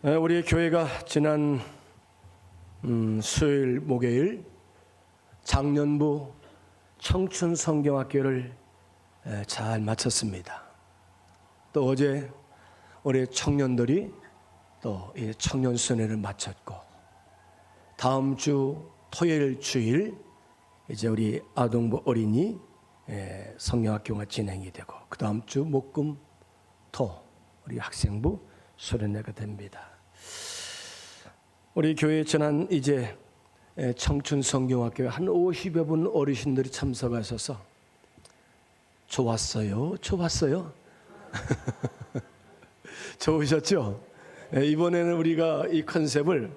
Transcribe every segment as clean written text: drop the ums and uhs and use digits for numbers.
우리 교회가 지난 수요일, 목요일 장년부 청춘 성경학교를 잘 마쳤습니다. 또 어제 우리 청년들이 또 이 청년순회를 마쳤고, 다음 주 토요일 주일 이제 우리 아동부 어린이 성경학교가 진행이 되고, 그 다음 주 목금 토 우리 학생부 수련회가 됩니다. 우리 교회 지난 이제 청춘 성경학교에 한 50여 분 어르신들이 참석하셔서 좋았어요. 좋으셨죠? 이번에는 우리가 이 컨셉을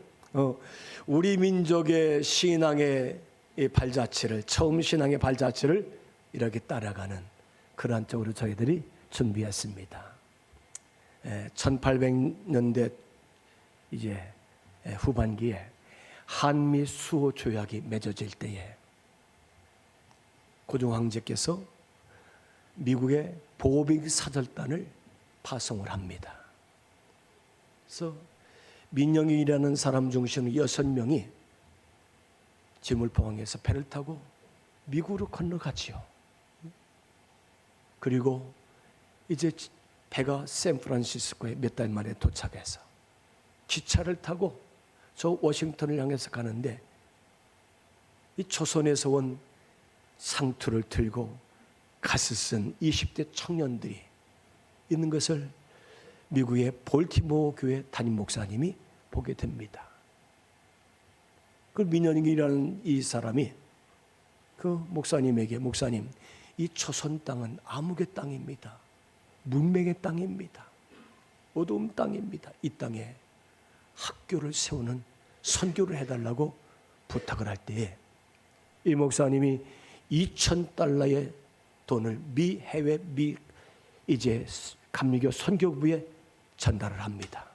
우리 민족의 신앙의 발자취를, 처음 신앙의 발자취를 이렇게 따라가는 그러한 쪽으로 저희들이 준비했습니다. 1800년대 이제 후반기에 한미 수호 조약이 맺어질 때에 고종 황제께서 미국의 보빙 사절단을 파송을 합니다. 그래서 민영이라는 사람 중심 6명이 지물포항에서 배를 타고 미국으로 건너가지요. 그리고 이제 배가 샌프란시스코에 몇 달 만에 도착해서 기차를 타고 저 워싱턴을 향해서 가는데, 이 조선에서 온 상투를 들고 갓을 쓴 20대 청년들이 있는 것을 미국의 볼티모어 교회 담임 목사님이 보게 됩니다. 그 민현이라는 이 사람이 그 목사님에게, 목사님, 이 조선 땅은 암흑의 땅입니다. 문맹의 땅입니다. 어두운 땅입니다. 이 땅에 학교를 세우는 선교를 해달라고 부탁을 할 때에 이 목사님이 $2,000의 돈을 미 이제 감리교 선교부에 전달을 합니다.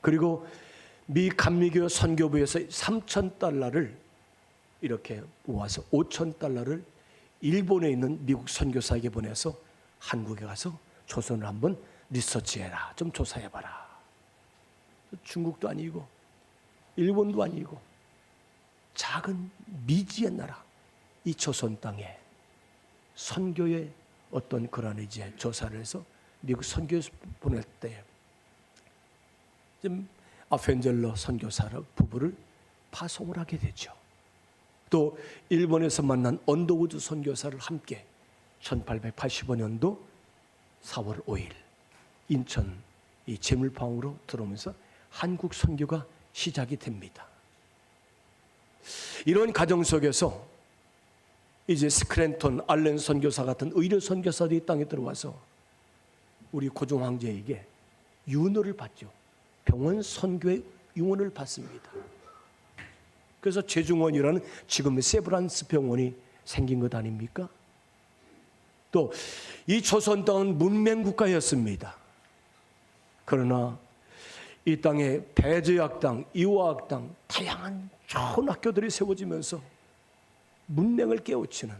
그리고 미 감리교 선교부에서 $3,000를 이렇게 모아서 $5,000를 일본에 있는 미국 선교사에게 보내서 한국에 가서 조선을 한번 리서치해라, 좀 조사해봐라. 중국도 아니고 일본도 아니고 작은 미지의 나라, 이 조선 땅에 선교의 어떤 그런 이제 조사를 해서 미국 선교에 보낼 때 좀 아펜젤러 선교사를 부부를 파송을 하게 되죠. 또 일본에서 만난 언더우드 선교사를 함께 1885년도 4월 5일 인천 이 제물방으로 들어오면서 한국 선교가 시작이 됩니다. 이런 과정 속에서 이제 스크랜턴, 알렌 선교사 같은 의료 선교사들이 땅에 들어와서 우리 고종 황제에게 유언을 받죠. 병원 선교의 유언을 받습니다. 그래서 제중원이라는 지금의 세브란스 병원이 생긴 것 아닙니까? 또 이 조선 땅은 문맹국가였습니다. 그러나 이 땅에 배제학당, 이화학당, 다양한 좋은 학교들이 세워지면서 문맹을 깨우치는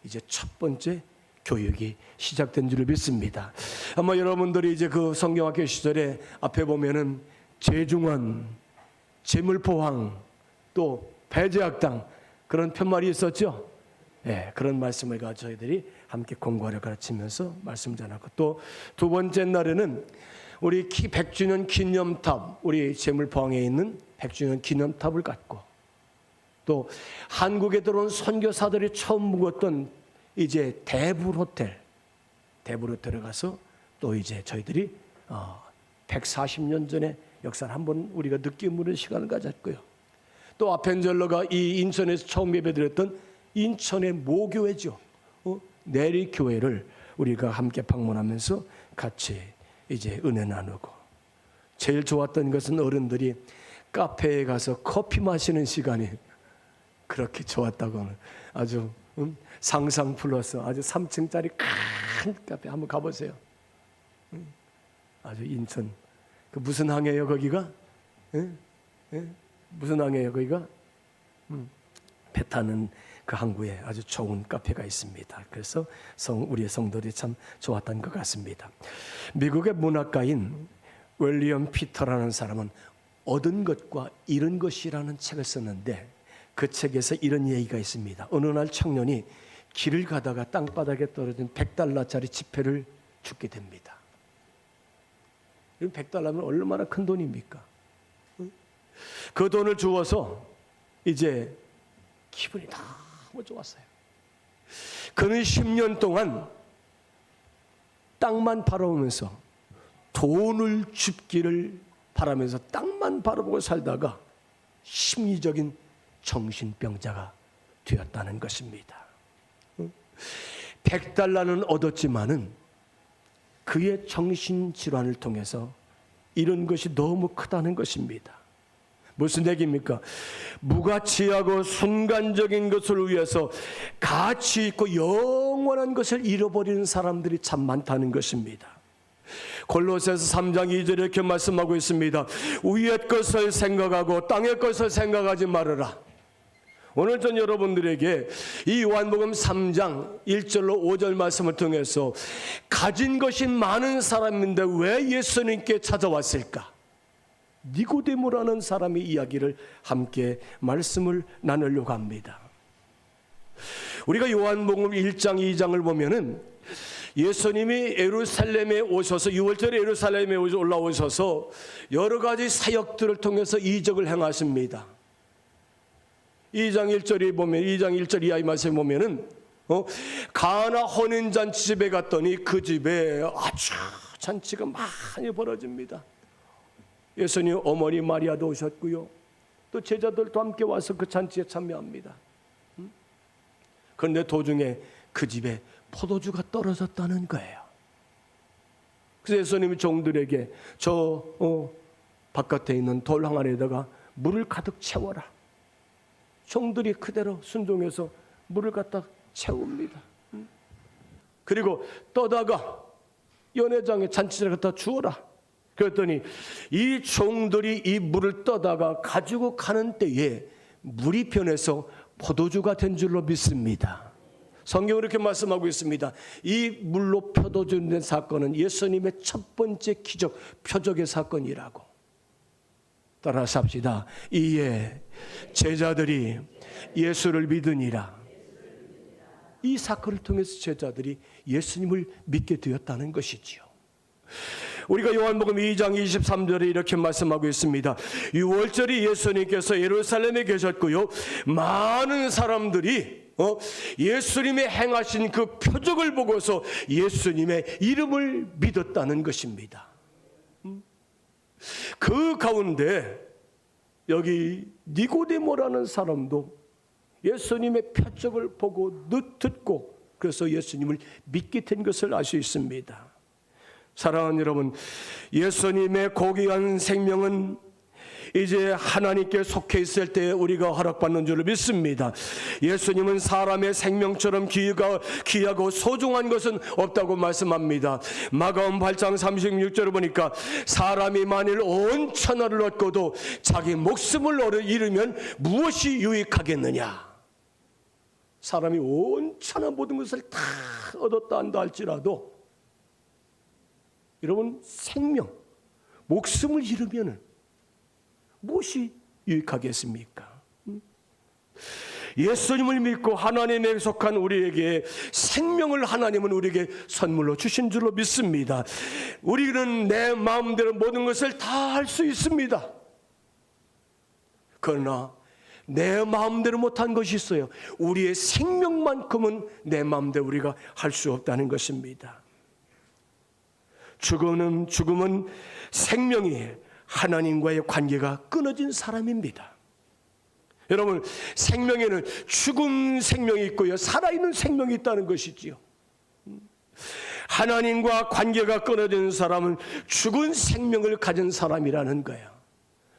이제 첫 번째 교육이 시작된 줄을 믿습니다. 아마 여러분들이 이제 그 성경학교 시절에 앞에 보면은 제중원, 제물포항, 또 배제학당 그런 편말이 있었죠. 그런 말씀을 가지고 저희들이 함께 공부하려 가르치면서 말씀 전하고, 또 두 번째 날에는 우리 100주년 기념탑, 우리 제물포항에 있는 100주년 기념탑을 갖고, 또 한국에 들어온 선교사들이 처음 묵었던 이제 대불 호텔에 가서 또 이제 저희들이 140년 전의 역사를 한번 우리가 느껴보는 시간을 가졌고요. 또 아펜젤러가 이 인천에서 처음 예배드렸던 인천의 모교회죠. 내리교회를 우리가 함께 방문하면서 같이 이제 은혜 나누고, 제일 좋았던 것은 어른들이 카페에 가서 커피 마시는 시간이 그렇게 좋았다고 하는, 아주 상상 플러스 아주 3층짜리 큰 카페 한번 가보세요. 아주 인천 그 무슨 항이에요 거기가? 무슨 항이에요 거기가? 배 타는 그 항구에 아주 좋은 카페가 있습니다. 그래서 우리의 성도들이 참 좋았던 것 같습니다. 미국의 문학가인 윌리엄 피터라는 사람은 얻은 것과 잃은 것이라는 책을 썼는데 그 책에서 이런 얘기가 있습니다. 어느 날 청년이 길을 가다가 땅바닥에 떨어진 $100짜리 지폐를 줍게 됩니다. 100달러면 얼마나 큰 돈입니까? 그 돈을 주어서 이제 기분이 너무 좋았어요. 그는 10년 동안 땅만 바라보면서 돈을 줍기를 바라면서 땅만 바라보고 살다가 심리적인 정신병자가 되었다는 것입니다. $100는 얻었지만은 그의 정신질환을 통해서 이런 것이 너무 크다는 것입니다. 무슨 얘기입니까? 무가치하고 순간적인 것을 위해서 가치 있고 영원한 것을 잃어버리는 사람들이 참 많다는 것입니다. 골로새서 3장 2절에 이렇게 말씀하고 있습니다. 위의 것을 생각하고 땅의 것을 생각하지 말아라. 오늘 전 여러분들에게 이 요한복음 3장 1절로 5절 말씀을 통해서 가진 것이 많은 사람인데 왜 예수님께 찾아왔을까? 니고데모라는 사람의 이야기를 함께 말씀을 나누려고 합니다. 우리가 요한복음 1장 2장을 보면은 예수님이 예루살렘에 오셔서 6월절에 예루살렘에 올라오셔서 여러 가지 사역들을 통해서 이적을 행하십니다. 2장 1절에 보면 2장 1절 이하의 말씀에 보면은 가나 혼인잔치 집에 갔더니 그 집에 아주 잔치가 많이 벌어집니다. 예수님 어머니 마리아도 오셨고요. 또 제자들도 함께 와서 그 잔치에 참여합니다. 그런데 도중에 그 집에 포도주가 떨어졌다는 거예요. 그래서 예수님이 종들에게 저 바깥에 있는 돌 항아리에다가 물을 가득 채워라. 종들이 그대로 순종해서 물을 갖다 채웁니다. 그리고 떠다가 연회장에 잔치를 갖다 주어라. 그랬더니 이 종들이 이 물을 떠다가 가지고 가는 때에 물이 변해서 포도주가 된 줄로 믿습니다. 성경은 이렇게 말씀하고 있습니다. 이 물로 포도주 된 사건은 예수님의 첫 번째 기적, 표적의 사건이라고. 따라서 합시다. 이에 제자들이 예수를 믿으니라. 이 사건을 통해서 제자들이 예수님을 믿게 되었다는 것이지요. 우리가 요한복음 2장 23절에 이렇게 말씀하고 있습니다. 6월절이 예수님께서 예루살렘에 계셨고요. 많은 사람들이 예수님의 행하신 그 표적을 보고서 예수님의 이름을 믿었다는 것입니다. 그 가운데 여기 니고데모라는 사람도 예수님의 표적을 보고 듣고 그래서 예수님을 믿게 된 것을 알 수 있습니다. 사랑하는 여러분, 예수님의 고귀한 생명은 이제 하나님께 속해 있을 때 우리가 허락받는 줄을 믿습니다. 예수님은 사람의 생명처럼 귀하고 소중한 것은 없다고 말씀합니다. 마가음 8장 36절을 보니까 사람이 만일 온 천하를 얻고도 자기 목숨을 잃으면 무엇이 유익하겠느냐. 사람이 온 천하 모든 것을 다 얻었다 한다 할지라도 여러분 생명, 목숨을 잃으면 무엇이 유익하겠습니까? 예수님을 믿고 하나님에 속한 우리에게 생명을 하나님은 우리에게 선물로 주신 줄로 믿습니다. 우리는 내 마음대로 모든 것을 다 할 수 있습니다. 그러나 내 마음대로 못한 것이 있어요. 우리의 생명만큼은 내 마음대로 우리가 할 수 없다는 것입니다. 죽음은 생명이 하나님과의 관계가 끊어진 사람입니다. 여러분, 생명에는 죽은 생명이 있고요, 살아있는 생명이 있다는 것이지요. 하나님과 관계가 끊어진 사람은 죽은 생명을 가진 사람이라는 거예요.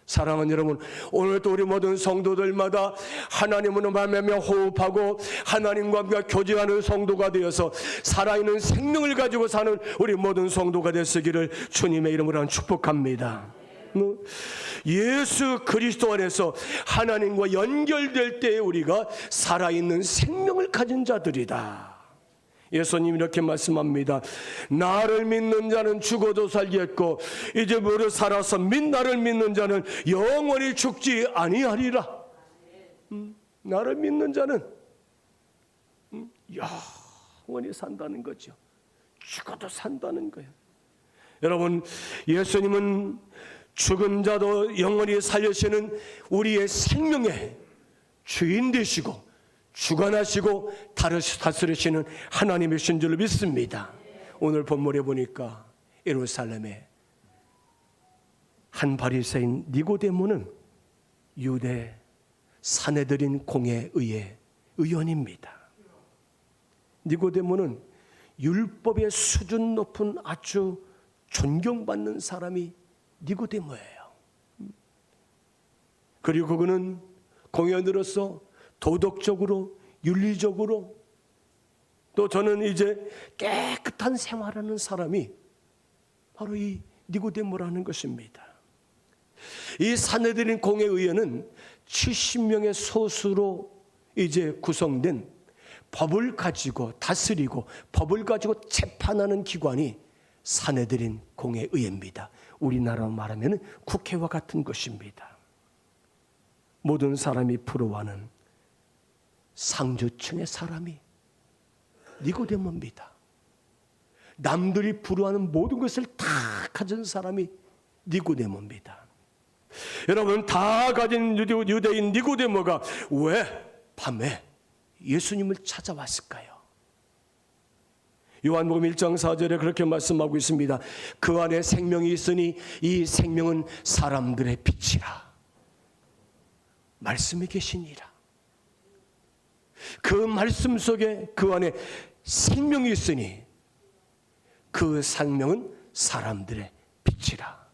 사랑하는 여러분, 오늘도 우리 모든 성도들마다 하나님으로 말미암아 호흡하고 하나님과 함께 교제하는 성도가 되어서 살아있는 생명을 가지고 사는 우리 모든 성도가 되시기를 주님의 이름으로 축복합니다. 예수 그리스도 안에서 하나님과 연결될 때에 우리가 살아있는 생명을 가진 자들이다. 예수님 이렇게 말씀합니다. 나를 믿는 자는 죽어도 살겠고 이제 무릇 살아서 나를 믿는 자는 영원히 죽지 아니하리라. 나를 믿는 자는 영원히 산다는 거죠. 죽어도 산다는 거예요. 여러분, 예수님은 죽은 자도 영원히 살려시는 우리의 생명의 주인 되시고 주관하시고 다스리시는 하나님이신 줄 믿습니다. 오늘 본문에 보니까 예루살렘에 한 바리새인 니고데모는 유대 사내들인 공회의회 의원입니다. 니고데모는 율법의 수준 높은 아주 존경받는 사람이 니고데모예요. 그리고 그는 공회의원으로서 도덕적으로 윤리적으로 또 저는 이제 깨끗한 생활하는 사람이 바로 이 니고데모라는 것입니다. 이 사내들인 공회의회는 70명의 소수로 이제 구성된 법을 가지고 다스리고 법을 가지고 재판하는 기관이 사내들인 공회의회입니다. 우리나라로 말하면 국회와 같은 것입니다. 모든 사람이 부러워하는 상류층의 사람이 니고데모입니다. 남들이 부러워하는 모든 것을 다 가진 사람이 니고데모입니다. 여러분, 다 가진 유대인 니고데모가 왜 밤에 예수님을 찾아왔을까요? 요한복음 1장 4절에 그렇게 말씀하고 있습니다. 그 안에 생명이 있으니 이 생명은 사람들의 빛이라. 말씀이 계시니라. 그 말씀 속에 그 안에 생명이 있으니 그 생명은 사람들의 빛이라.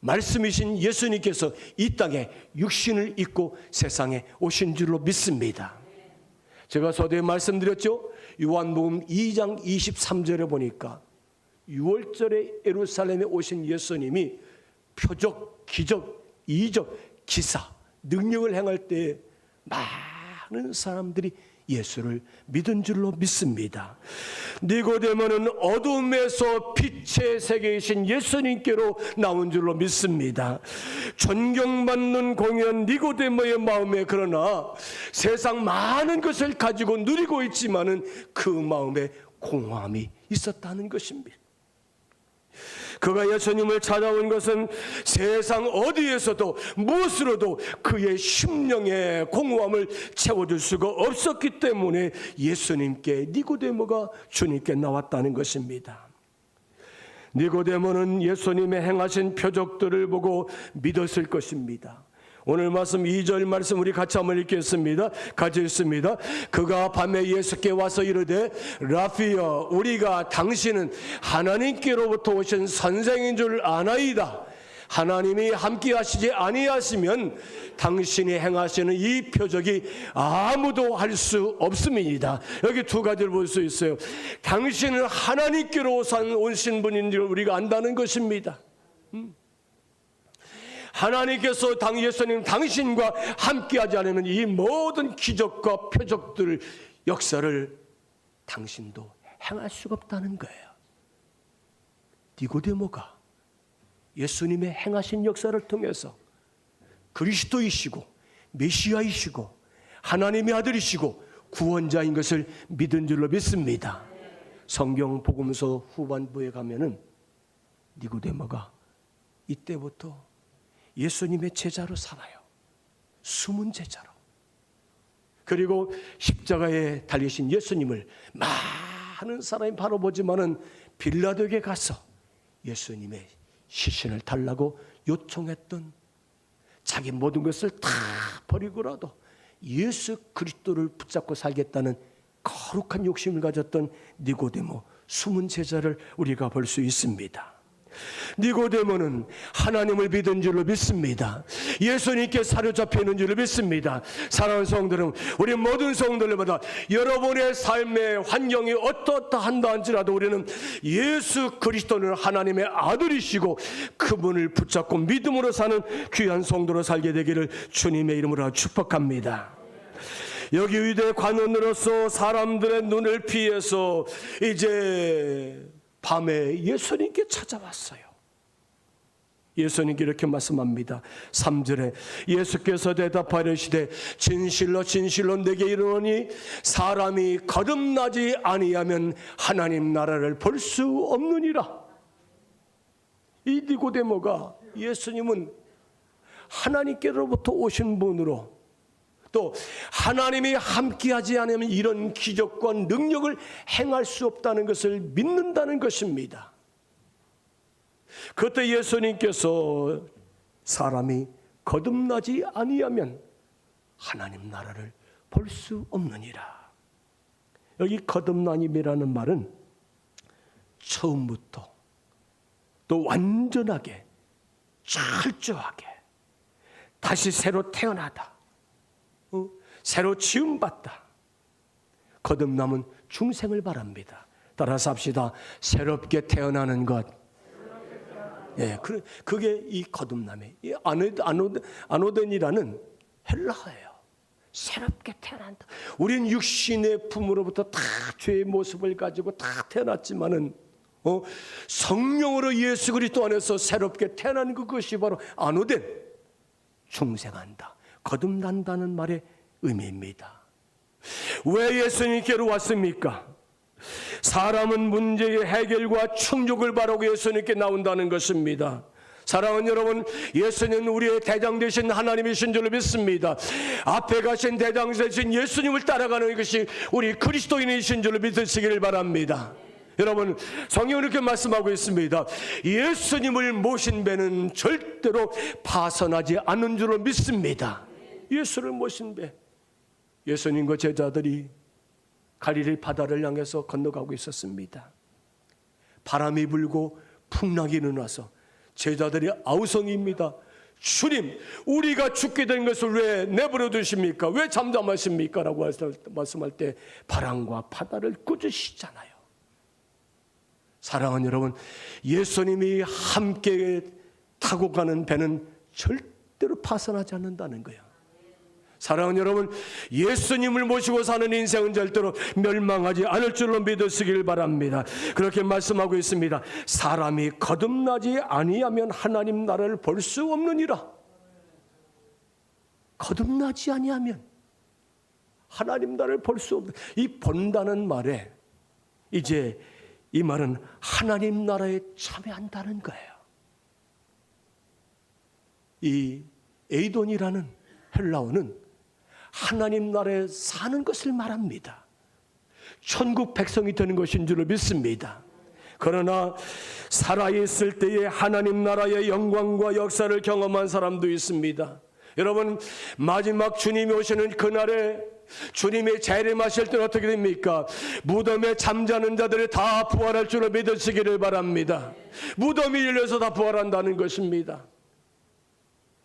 말씀이신 예수님께서 이 땅에 육신을 입고 세상에 오신 줄로 믿습니다. 제가 서두에 말씀드렸죠. 요한복음 2장 23절에 보니까 6월절에 예루살렘에 오신 예수님이 표적, 기적, 이적, 기사, 능력을 행할 때 많은 사람들이 예수를 믿은 줄로 믿습니다. 니고데모는 어둠에서 빛의 세계이신 예수님께로 나온 줄로 믿습니다. 존경받는 공연 니고데모의 마음에 그러나 세상 많은 것을 가지고 누리고 있지만은 그 마음에 공허함이 있었다는 것입니다. 그가 예수님을 찾아온 것은 세상 어디에서도 무엇으로도 그의 심령의 공허함을 채워줄 수가 없었기 때문에 예수님께 니고데모가 주님께 나왔다는 것입니다. 니고데모는 예수님의 행하신 표적들을 보고 믿었을 것입니다. 오늘 말씀 2절 말씀 우리 같이 한번 읽겠습니다. 같이 읽습니다. 그가 밤에 예수께 와서 이르되 라피여, 우리가 당신은 하나님께로부터 오신 선생인 줄 아나이다. 하나님이 함께 하시지 아니하시면 당신이 행하시는 이 표적이 아무도 할 수 없음이니이다. 여기 두 가지를 볼 수 있어요. 당신은 하나님께로 오신 분인 줄 우리가 안다는 것입니다. 하나님께서 예수님 당신과 함께하지 않으면 이 모든 기적과 표적들 역사를 당신도 행할 수가 없다는 거예요. 니고데모가 예수님의 행하신 역사를 통해서 그리스도이시고 메시아이시고 하나님의 아들이시고 구원자인 것을 믿은 줄로 믿습니다. 성경 복음서 후반부에 가면은 니고데모가 이때부터 예수님의 제자로 살아요. 숨은 제자로. 그리고 십자가에 달리신 예수님을 많은 사람이 바라보지만은 빌라도에게 가서 예수님의 시신을 달라고 요청했던 자기 모든 것을 다 버리고라도 예수 그리스도를 붙잡고 살겠다는 거룩한 욕심을 가졌던 니고데모, 숨은 제자를 우리가 볼 수 있습니다. 니고데모는 하나님을 믿은 줄로 믿습니다. 예수님께 사로잡혀 있는 줄로 믿습니다. 사랑하는 성도들, 우리 모든 성도들마다 여러분의 삶의 환경이 어떠한다 할지라도 우리는 예수 그리스도는 하나님의 아들이시고 그분을 붙잡고 믿음으로 사는 귀한 성도로 살게 되기를 주님의 이름으로 축복합니다. 여기 유대 관원으로서 사람들의 눈을 피해서 이제 밤에 예수님께 찾아왔어요. 예수님께 이렇게 말씀합니다. 3절에 예수께서 대답하시되 진실로 진실로 내게 이르노니 사람이 거듭나지 아니하면 하나님 나라를 볼 수 없느니라. 이 니고데모가 예수님은 하나님께로부터 오신 분으로, 또 하나님이 함께하지 않으면 이런 기적과 능력을 행할 수 없다는 것을 믿는다는 것입니다. 그때 예수님께서 사람이 거듭나지 아니하면 하나님 나라를 볼 수 없느니라. 여기 거듭남이라는 말은 처음부터 또 완전하게 철저하게 다시 새로 태어나다, 새로 지음받다. 거듭남은 중생을 말합니다. 따라서 합시다. 새롭게 태어나는 것. 예, 그게 이 거듭남이에요. 이 아노덴이라는 헬라어예요. 새롭게 태어난다. 우린 육신의 품으로부터 다 죄의 모습을 가지고 다 태어났지만은 성령으로 예수 그리스도 안에서 새롭게 태어나는 그것이 바로 아노덴, 중생한다, 거듭난다는 말의 의미입니다. 왜 예수님께로 왔습니까? 사람은 문제의 해결과 충족을 바라고 예수님께 나온다는 것입니다. 사랑하는 여러분, 예수님은 우리의 대장 되신 하나님이신 줄로 믿습니다. 앞에 가신 대장 되신 예수님을 따라가는 것이 우리 그리스도인이신 줄로 믿으시기를 바랍니다. 여러분, 성경은 이렇게 말씀하고 있습니다. 예수님을 모신 배는 절대로 파선하지 않는 줄로 믿습니다. 예수를 모신 배, 예수님과 제자들이 갈릴리 바다를 향해서 건너가고 있었습니다. 바람이 불고 풍랑이 일어나서 제자들이 아우성입니다. 주님, 우리가 죽게 된 것을 왜 내버려 두십니까? 왜 잠잠하십니까? 라고 말씀할 때 바람과 바다를 꾸짖으시잖아요. 사랑하는 여러분, 예수님이 함께 타고 가는 배는 절대로 파선하지 않는다는 거예요. 사랑하는 여러분, 예수님을 모시고 사는 인생은 절대로 멸망하지 않을 줄로 믿으시길 바랍니다. 그렇게 말씀하고 있습니다. 사람이 거듭나지 아니하면 하나님 나라를 볼 수 없느니라. 거듭나지 아니하면 하나님 나라를 볼 수 없는, 이 본다는 말에 이제 이 말은 하나님 나라에 참여한다는 거예요. 이 에이돈이라는 헬라어는 하나님 나라에 사는 것을 말합니다. 천국 백성이 되는 것인 줄로 믿습니다. 그러나 살아있을 때에 하나님 나라의 영광과 역사를 경험한 사람도 있습니다. 여러분, 마지막 주님이 오시는 그날에 주님이 재림하실 때는 어떻게 됩니까? 무덤에 잠자는 자들이 다 부활할 줄로 믿으시기를 바랍니다. 무덤이 열려서 다 부활한다는 것입니다.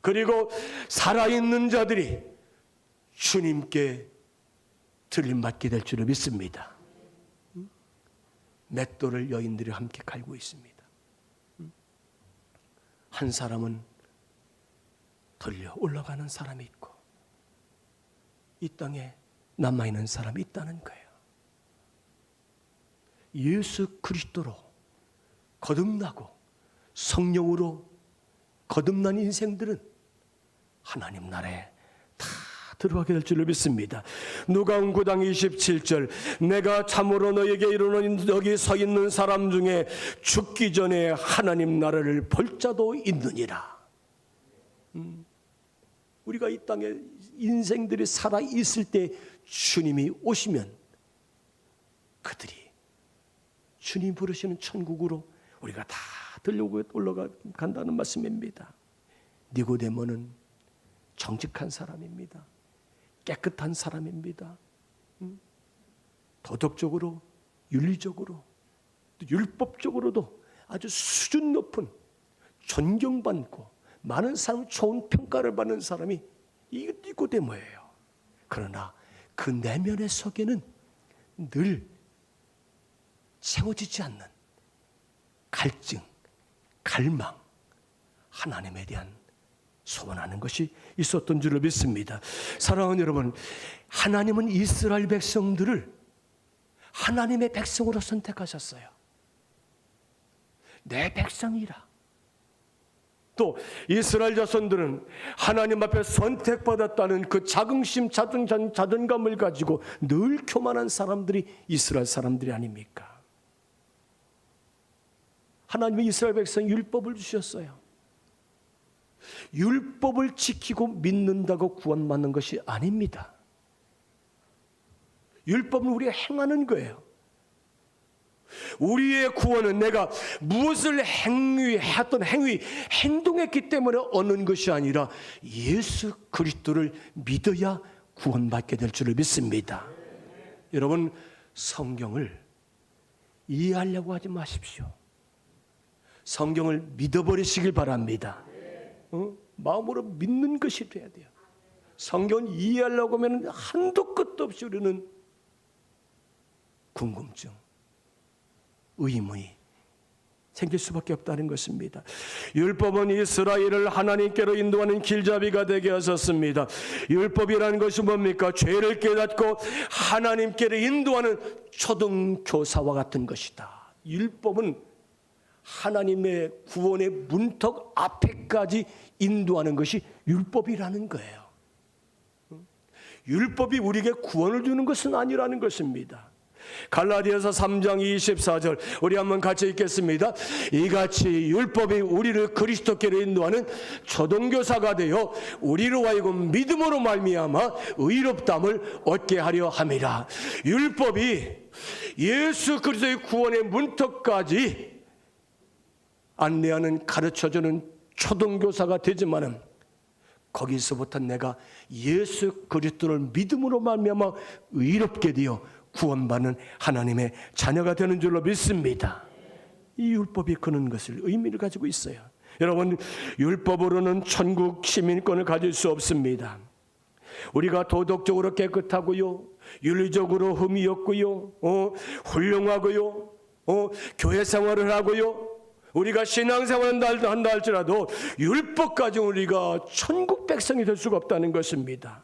그리고 살아있는 자들이 주님께 들림받게 될 줄을 믿습니다. 맷돌을 여인들이 함께 갈고 있습니다. 한 사람은 들려 올라가는 사람이 있고 이 땅에 남아있는 사람이 있다는 거예요. 예수 그리스도로 거듭나고 성령으로 거듭난 인생들은 하나님 나라에 다 들어가게 될 줄을 믿습니다. 누가복음 9장 27절, 내가 참으로 너에게 이르노니 여기 서 있는 사람 중에 죽기 전에 하나님 나라를 볼 자도 있느니라. 우리가 이 땅에 인생들이 살아있을 때 주님이 오시면 그들이 주님 부르시는 천국으로 우리가 다 들려오고 올라간다는 말씀입니다. 니고데모는 정직한 사람입니다. 깨끗한 사람입니다. 도덕적으로, 윤리적으로, 율법적으로도 아주 수준 높은, 존경받고 많은 사람 좋은 평가를 받는 사람이 이 니고데모예요. 그러나 그 내면의 속에는 늘 채워지지 않는 갈증, 갈망, 하나님에 대한 소원하는 것이 있었던 줄로 믿습니다. 사랑하는 여러분, 하나님은 이스라엘 백성들을 하나님의 백성으로 선택하셨어요. 내 백성이라. 또 이스라엘 자손들은 하나님 앞에 선택받았다는 그 자긍심, 자존감을 가지고 늘 교만한 사람들이 이스라엘 사람들이 아닙니까? 하나님이 이스라엘 백성 율법을 주셨어요. 율법을 지키고 믿는다고 구원받는 것이 아닙니다. 율법은 우리가 행하는 거예요. 우리의 구원은 내가 무엇을 했던 행동했기 때문에 얻는 것이 아니라 예수 그리스도를 믿어야 구원받게 될 줄을 믿습니다. 여러분, 성경을 이해하려고 하지 마십시오. 성경을 믿어버리시길 바랍니다. 마음으로 믿는 것이 돼야 돼요. 성경을 이해하려고 하면 한도 끝도 없이 우리는 궁금증, 의문이 생길 수밖에 없다는 것입니다. 율법은 이스라엘을 하나님께로 인도하는 길잡이가 되게 하셨습니다. 율법이라는 것이 뭡니까? 죄를 깨닫고 하나님께로 인도하는 초등교사와 같은 것이다. 율법은 하나님의 구원의 문턱 앞에까지 인도하는 것이 율법이라는 거예요. 율법이 우리에게 구원을 주는 것은 아니라는 것입니다. 갈라디아서 3장 24절 우리 한번 같이 읽겠습니다. 이같이 율법이 우리를 그리스도께로 인도하는 초등교사가 되어 우리로 하여금 믿음으로 말미암아 의롭다함을 얻게 하려 함이라. 율법이 예수 그리스도의 구원의 문턱까지 안내하는, 가르쳐주는 초등교사가 되지만은 거기서부터 내가 예수 그리스도를 믿음으로 말미암아 의롭게 되어 구원받는 하나님의 자녀가 되는 줄로 믿습니다. 이 율법이 그런 것을 의미를 가지고 있어요. 여러분, 율법으로는 천국 시민권을 가질 수 없습니다. 우리가 도덕적으로 깨끗하고요, 윤리적으로 흠이 없고요, 훌륭하고요, 교회 생활을 하고요, 우리가 신앙생활을 한다 할지라도 율법 가지고 우리가 천국 백성이 될 수가 없다는 것입니다.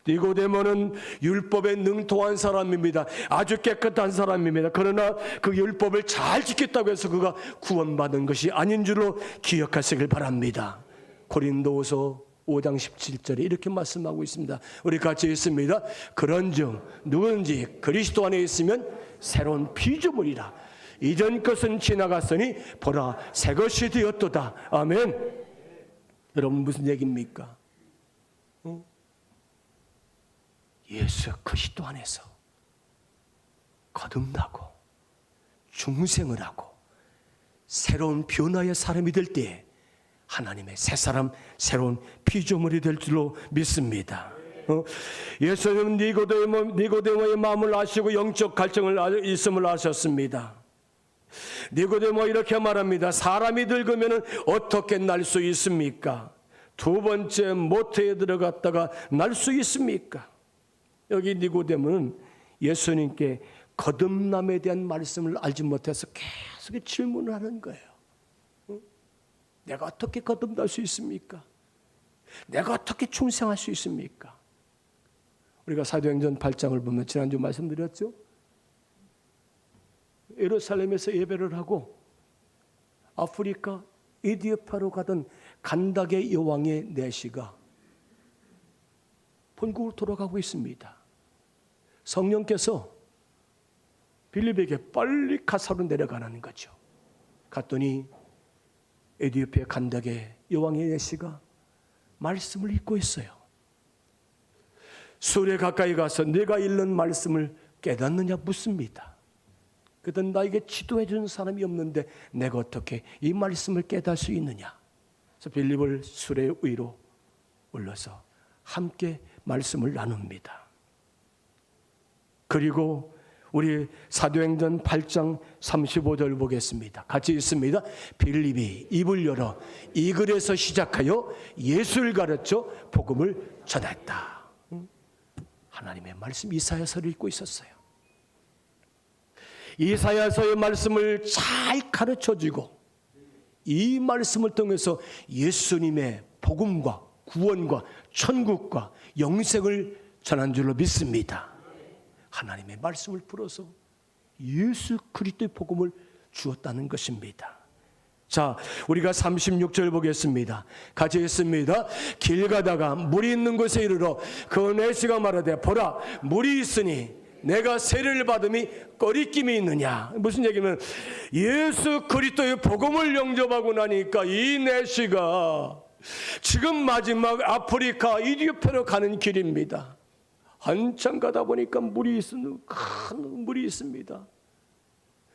니고데모는 율법에 능통한 사람입니다. 아주 깨끗한 사람입니다. 그러나 그 율법을 잘 지켰다고 해서 그가 구원받은 것이 아닌 줄로 기억하시길 바랍니다. 고린도후서 5장 17절에 이렇게 말씀하고 있습니다. 우리 같이 읽습니다. 그런즉 누구든지 그리스도 안에 있으면 새로운 피조물이라. 이전 것은 지나갔으니 보라 새 것이 되었도다. 아멘. 여러분, 무슨 얘기입니까? 예수 그리스도 안에서 거듭나고 중생을 하고 새로운 변화의 사람이 될 때에 하나님의 새 사람, 새로운 피조물이 될 줄로 믿습니다. 예수님은 니고데모의 마음을 아시고 영적 갈증을 있음을 아셨습니다. 니고데모 이렇게 말합니다. 사람이 늙으면 어떻게 날 수 있습니까? 두 번째 모태에 들어갔다가 날 수 있습니까? 여기 니고데모는 예수님께 거듭남에 대한 말씀을 알지 못해서 계속 질문을 하는 거예요. 내가 어떻게 거듭날 수 있습니까? 내가 어떻게 충성할 수 있습니까? 우리가 사도행전 8장을 보면 지난주 말씀드렸죠? 예루살렘에서 예배를 하고 아프리카 에디오피아로 가던 간닥의 여왕의 내시가 본국으로 돌아가고 있습니다. 성령께서 빌립에게 빨리 가사로 내려가라는 거죠. 갔더니 에디오피아 간닥의 여왕의 내시가 말씀을 읽고 있어요. 술에 가까이 가서 내가 읽는 말씀을 깨닫느냐 묻습니다. 그랬더니 나에게 지도해 주는 사람이 없는데 내가 어떻게 이 말씀을 깨달을 수 있느냐. 그래서 빌립을 술에 위로 올려서 함께 말씀을 나눕니다. 그리고 우리 사도행전 8장 35절 보겠습니다. 같이 읽습니다. 빌립이 입을 열어 이 글에서 시작하여 예수를 가르쳐 복음을 전했다. 하나님의 말씀 이사야서를 읽고 있었어요. 이사야서의 말씀을 잘 가르쳐주고 이 말씀을 통해서 예수님의 복음과 구원과 천국과 영생을 전한 줄로 믿습니다. 하나님의 말씀을 풀어서 예수 그리스도의 복음을 주었다는 것입니다. 자, 우리가 36절 보겠습니다. 같이 읽습니다. 길 가다가 물이 있는 곳에 이르러 그 내시가 말하되 보라 물이 있으니 내가 세례를 받음이 꺼리낌이 있느냐. 무슨 얘기냐면 예수 그리스도의 복음을 영접하고 나니까 이 내시가 지금 마지막 아프리카 이디오피아로 가는 길입니다. 한참 가다 보니까 큰 물이 있습니다.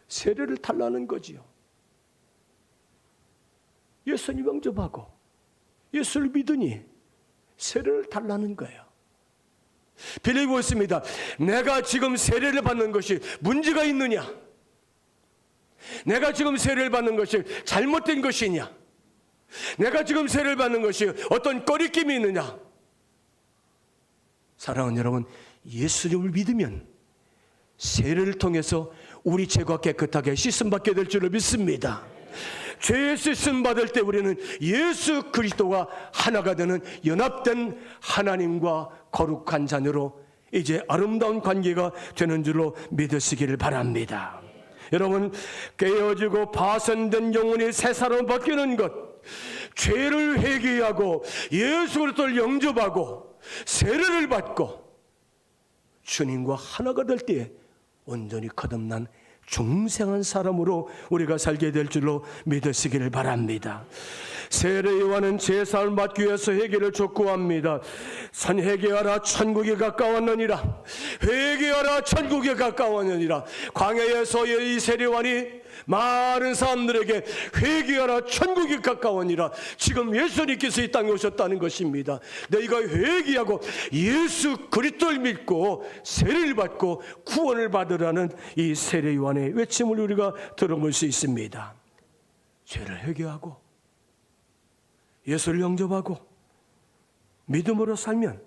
세례를 달라는 거지요. 예수님 영접하고 예수를 믿으니 세례를 달라는 거예요. 빌리고 있습니다. 내가 지금 세례를 받는 것이 문제가 있느냐? 내가 지금 세례를 받는 것이 잘못된 것이냐? 내가 지금 세례를 받는 것이 어떤 꺼리낌이 있느냐? 사랑하는 여러분, 예수님을 믿으면 세례를 통해서 우리 죄가 깨끗하게 씻음받게 될 줄을 믿습니다. 죄의 씻음 받을 때 우리는 예수 그리스도가 하나가 되는 연합된 하나님과 거룩한 자녀로 이제 아름다운 관계가 되는 줄로 믿으시기를 바랍니다. 여러분, 깨어지고 파손된 영혼이 새 사람 바뀌는 것, 죄를 회개하고 예수 그리스도를 영접하고 세례를 받고 주님과 하나가 될 때에 온전히 거듭난 중생한 사람으로 우리가 살게 될 줄로 믿으시기를 바랍니다. 세례 요한은 제사를 받기 위해서 회개를 촉구합니다. 회개하라 천국이 가까웠느니라. 회개하라 천국이 가까웠느니라. 광야에서의 이 세례 요한이 많은 사람들에게 회개하라 천국이 가까우니라. 지금 예수님께서 이 땅에 오셨다는 것입니다. 너희가 회개하고 예수 그리스도를 믿고 세례를 받고 구원을 받으라는 이 세례 요한의 외침을 우리가 들어볼 수 있습니다. 죄를 회개하고 예수를 영접하고 믿음으로 살면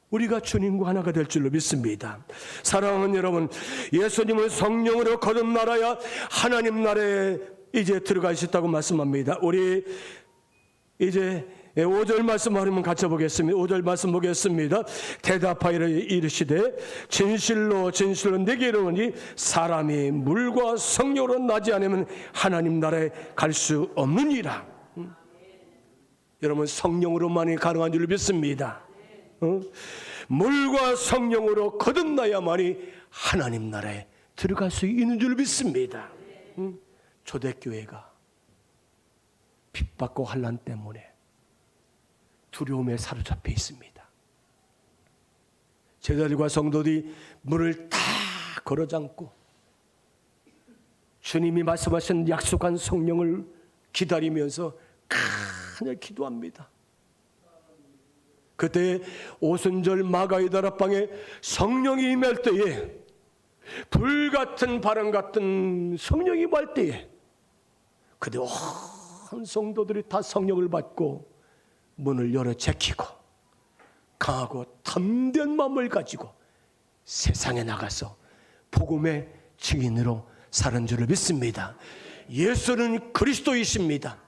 우리가 주님과 하나가 될 줄로 믿습니다. 사랑하는 여러분, 예수님은 성령으로 거듭나라야 하나님 나라에 이제 들어가셨다고 말씀합니다. 우리 이제 5절 말씀 하면 같이 보겠습니다. 5절 말씀 보겠습니다. 대답하여 이르시되 진실로 진실로 내게 이르노니 사람이 물과 성령으로 나지 않으면 하나님 나라에 갈 수 없느니라. 여러분, 성령으로만이 가능한 줄 믿습니다. 물과 성령으로 거듭나야만이 하나님 나라에 들어갈 수 있는 줄 믿습니다. 초대교회가 핍박과 환난 때문에 두려움에 사로잡혀 있습니다. 제자들과 성도들이 문을 다 걸어 잠고 주님이 말씀하신 약속한 성령을 기다리면서 간절히 기도합니다. 그때 오순절 마가의 다락방에 성령이 임할 때에 불같은 바람 같은 성령이 임할 때에 그때 온 성도들이 다 성령을 받고 문을 열어 제키고 강하고 담대한 마음을 가지고 세상에 나가서 복음의 증인으로 사는 줄을 믿습니다. 예수는 그리스도이십니다.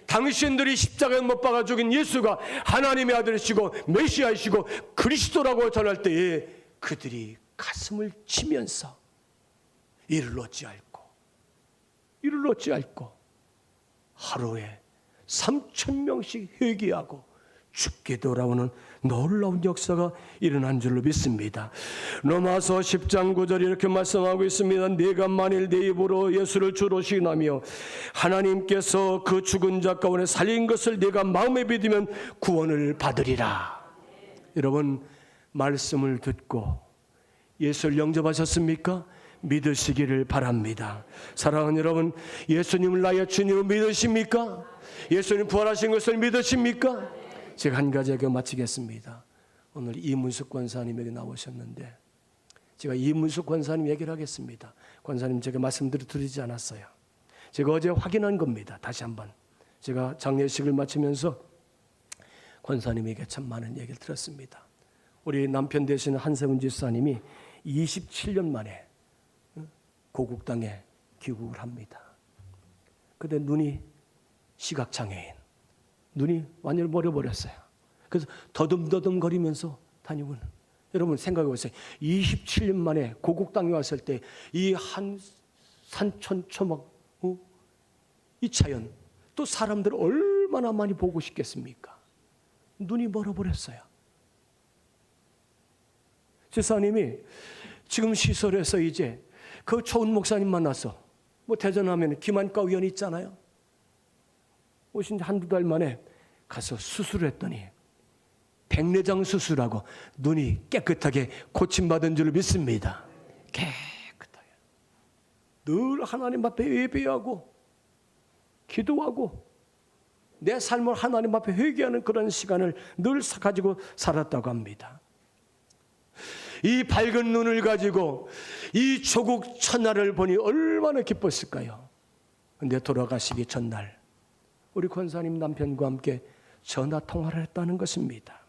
당신들이 십자가에 못 박아 죽인 예수가 하나님의 아들이시고 메시아이시고 그리스도라고 전할 때에 그들이 가슴을 치면서 이를 얻지 않고 하루에 3,000명씩 회개하고 죽게 돌아오는 놀라운 역사가 일어난 줄로 믿습니다. 로마서 10장 9절 이렇게 말씀하고 있습니다. 네가 만일 내 입으로 예수를 주로 시인하며 하나님께서 그 죽은 자 가운데 살린 것을 네가 마음에 믿으면 구원을 받으리라. 여러분, 말씀을 듣고 예수를 영접하셨습니까? 믿으시기를 바랍니다. 사랑하는 여러분, 예수님을 나의 주님으로 믿으십니까? 예수님 부활하신 것을 믿으십니까? 제가 한 가지 얘기 마치겠습니다. 오늘 이문숙 권사님에게 나오셨는데 제가 이문숙 권사님 얘기를 하겠습니다. 권사님, 제가 말씀드리지 않았어요. 제가 어제 확인한 겁니다. 다시 한번 제가 장례식을 마치면서 권사님에게 참 많은 얘기를 들었습니다. 우리 남편 되시는 한세훈 집사님이 27년 만에 고국 땅에 귀국을 합니다. 그때 눈이 시각장애인, 눈이 완전히 멀어버렸어요. 그래서 더듬더듬 거리면서 다니고는, 여러분 생각해 보세요. 27년 만에 고국 땅에 왔을 때 이 한 산천초막, 이 자연, 또 사람들을 얼마나 많이 보고 싶겠습니까? 눈이 멀어버렸어요. 집사님이 지금 시설에서 이제 그 좋은 목사님 만나서, 뭐 대전하면 김한과 의원 있잖아요. 오신 한두 달 만에 가서 수술을 했더니 백내장 수술하고 눈이 깨끗하게 고침받은 줄 믿습니다. 깨끗하게. 늘 하나님 앞에 예배하고 기도하고 내 삶을 하나님 앞에 회개하는 그런 시간을 늘 가지고 살았다고 합니다. 이 밝은 눈을 가지고 이 조국 천하를 보니 얼마나 기뻤을까요? 근데 돌아가시기 전날 우리 권사님 남편과 함께 전화 통화를 했다는 것입니다.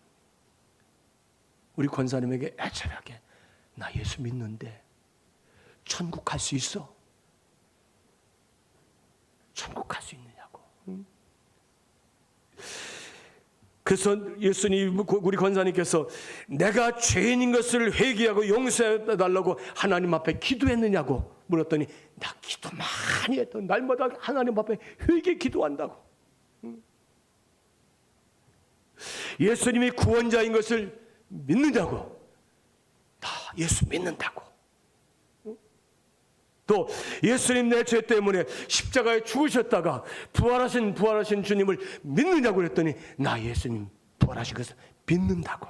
우리 권사님에게 애절하게, 나 예수 믿는데 천국 갈 수 있어? 천국 갈 수 있느냐고. 그래서 예수님, 우리 권사님께서 내가 죄인인 것을 회개하고 용서해 달라고 하나님 앞에 기도했느냐고 물었더니, 나 기도 많이 했던, 날마다 하나님 앞에 회개 기도한다고. 예수님이 구원자인 것을 믿느냐고. 다 예수 믿는다고. 또 예수님 내 죄 때문에 십자가에 죽으셨다가 부활하신 주님을 믿느냐고 그랬더니, 나 예수님 부활하신 것을 믿는다고.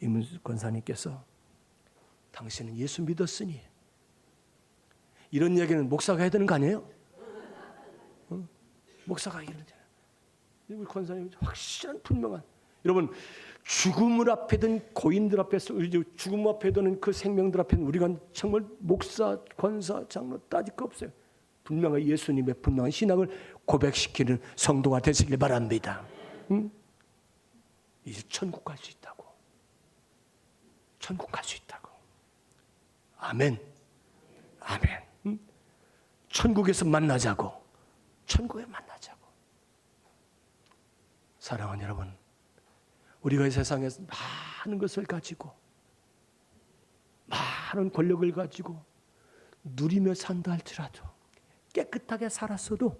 이문수 권사님께서 당신은 예수 믿었으니, 이런 얘기는 목사가 해야 되는 거 아니에요? 목사가 이러잖아요. 우리 권사님 확실한 분명한, 여러분 죽음을 앞에 든 고인들 앞에서, 죽음 앞에 두는 그 생명들 앞에는 우리가 정말 목사, 권사, 장로 따질 거 없어요. 분명한 예수님의 분명한 신앙을 고백시키는 성도가 되시길 바랍니다. 이제 천국 갈 수 있다고. 천국 갈 수 있다고. 아멘. 아멘. 천국에서 만나자고. 천국에 만나자고. 사랑하는 여러분, 우리가 이 세상에서 많은 것을 가지고 많은 권력을 가지고 누리며 산다 할지라도, 깨끗하게 살았어도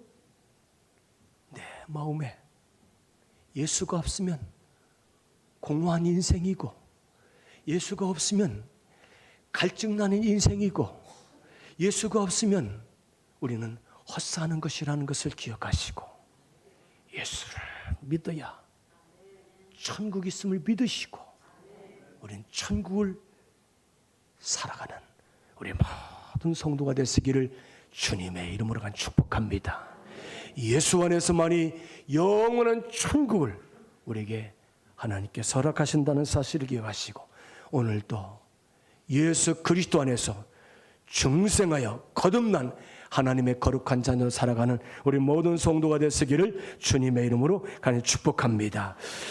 내 마음에 예수가 없으면 공허한 인생이고, 예수가 없으면 갈증나는 인생이고, 예수가 없으면 우리는 헛사는 것이라는 것을 기억하시고, 예수를 믿어야 천국이 있음을 믿으시고, 우리는 천국을 살아가는 우리 모든 성도가 되시기를 주님의 이름으로 간 축복합니다. 예수 안에서만이 영원한 천국을 우리에게 하나님께서 허락하신다는 사실을 기억하시고, 오늘도 예수 그리스도 안에서 중생하여 거듭난 하나님의 거룩한 자녀로 살아가는 우리 모든 성도가 되시기를 주님의 이름으로 간절히 축복합니다.